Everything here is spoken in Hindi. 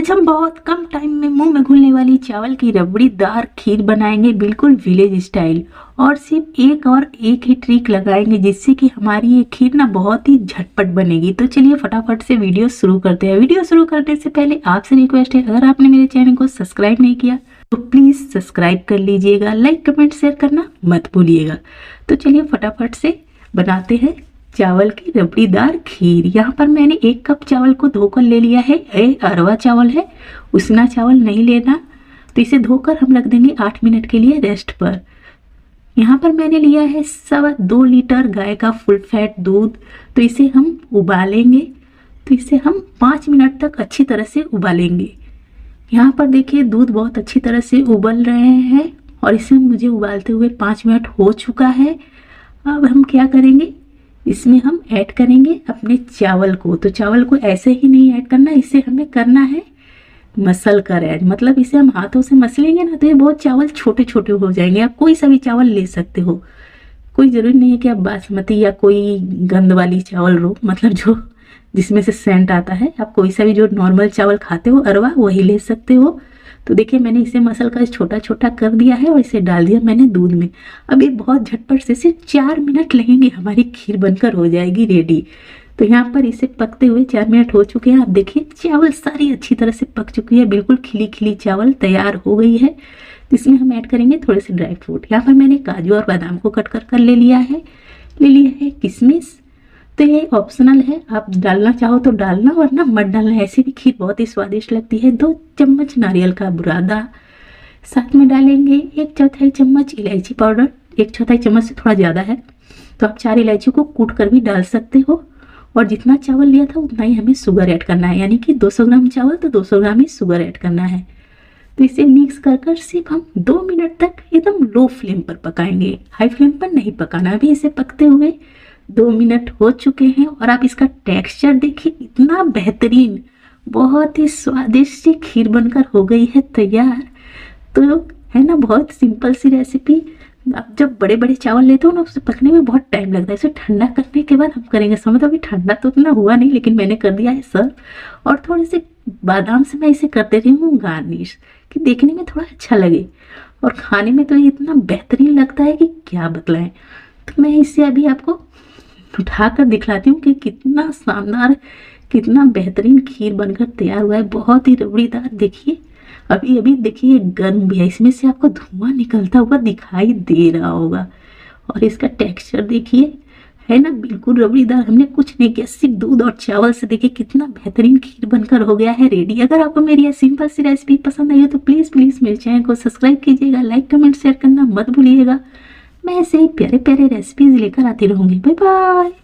आज हम बहुत कम टाइम में मुंह में घुलने वाली चावल की रबड़ीदार खीर बनाएंगे, बिल्कुल विलेज स्टाइल। और सिर्फ एक ही ट्रिक लगाएंगे जिससे कि हमारी ये खीर ना बहुत ही झटपट बनेगी। तो चलिए फटाफट से वीडियो शुरू करते हैं। वीडियो शुरू करने से पहले आपसे रिक्वेस्ट है, अगर आपने मेरे चैनल को सब्सक्राइब नहीं किया तो प्लीज़ सब्सक्राइब कर लीजिएगा, लाइक कमेंट शेयर करना मत भूलिएगा। तो चलिए फटाफट से बनाते हैं चावल की रबड़ीदार खीर। यहाँ पर मैंने 1 कप चावल को धोकर ले लिया है। ये अरवा चावल है, उसना चावल नहीं लेना। तो इसे धोकर हम रख देंगे 8 मिनट के लिए रेस्ट पर। यहाँ पर मैंने लिया है 2.25 लीटर गाय का फुल फैट दूध। तो इसे हम उबालेंगे। तो इसे हम 5 मिनट तक अच्छी तरह से उबालेंगे। यहाँ पर देखिए दूध बहुत अच्छी तरह से उबल रहे हैं और इसे मुझे उबालते हुए 5 मिनट हो चुका है। अब हम क्या करेंगे, इसमें हम ऐड करेंगे अपने चावल को। तो चावल को ऐसे ही नहीं ऐड करना, इसे हमें करना है मसल कर ऐड। मतलब इसे हम हाथों से मसलेंगे ना तो ये बहुत चावल छोटे छोटे हो जाएंगे। आप कोई सा भी चावल ले सकते हो, कोई ज़रूरी नहीं है कि आप बासमती या कोई गंद वाली चावल लो, मतलब जो जिसमें से सेंट आता है। आप कोई सा भी जो नॉर्मल चावल खाते हो अरवा, वही ले सकते हो। तो देखिए मैंने इसे मसल कर छोटा छोटा कर दिया है और इसे डाल दिया मैंने दूध में। अब ये बहुत झटपट से सिर्फ 4 मिनट लगेंगे, हमारी खीर बनकर हो जाएगी रेडी। तो यहाँ पर इसे पकते हुए 4 मिनट हो चुके हैं। आप देखिए चावल सारी अच्छी तरह से पक चुकी है, बिल्कुल खिली खिली चावल तैयार हो गई है। तो इसमें हम ऐड करेंगे थोड़े से ड्राई फ्रूट। यहाँ पर मैंने काजू और बादाम को कट कर ले लिया है किशमिश। तो ये ऑप्शनल है, आप डालना चाहो तो डालना वरना मत डालना। ऐसी भी खीर बहुत ही स्वादिष्ट लगती है। 2 चम्मच नारियल का बुरादा, साथ में डालेंगे 1/4 चम्मच इलायची पाउडर। 1/4 चम्मच से थोड़ा ज़्यादा है, तो आप 4 इलायची को कूट कर भी डाल सकते हो। और जितना चावल लिया था उतना ही हमें शुगर ऐड करना है, यानी कि 200 ग्राम चावल तो 200 ग्राम ही शुगर ऐड करना है। तो इसे मिक्स कर सिर्फ हम 2 मिनट तक एकदम लो फ्लेम पर पकाएंगे, हाई फ्लेम पर नहीं पकाना। अभी इसे पकते हुए 2 मिनट हो चुके हैं और आप इसका टेक्सचर देखिए, इतना बेहतरीन, बहुत ही स्वादिष्ट खीर बनकर हो गई है तैयार। तो है ना, बहुत सिंपल सी रेसिपी। आप जब बड़े बड़े चावल लेते हो ना, उसे पकने में बहुत टाइम लगता है। इसे ठंडा करने के बाद हम करेंगे सर्व। मतलब अभी ठंडा तो उतना हुआ नहीं, लेकिन मैंने कर दिया है सर्व। और थोड़े से बादाम से मैं इसे कर दे रही हूँ गार्निश, कि देखने में थोड़ा अच्छा लगे और खाने में तो ये इतना बेहतरीन लगता है कि क्या बतलाएं। तो मैं इसे अभी आपको उठाकर दिखलाती हूँ कि कितना शानदार, कितना बेहतरीन खीर बनकर तैयार हुआ है। बहुत ही रबड़ीदार। देखिए अभी अभी देखिए गर्म भी है, इसमें से आपको धुआं निकलता हुआ दिखाई दे रहा होगा। और इसका टेक्सचर देखिए, है ना, बिल्कुल रबड़ीदार। हमने कुछ नहीं किया, सिर्फ दूध और चावल से देखिए कितना बेहतरीन खीर बनकर हो गया है रेडी। अगर आपको मेरी यह सिंपल सी रेसिपी पसंद आई हो तो प्लीज़ मेरे चैनल को सब्सक्राइब कीजिएगा, लाइक कमेंट शेयर करना मत भूलिएगा। मैं ऐसे ही प्यारे प्यारे रेसिपीज लेकर आती रहूँगी। Bye bye.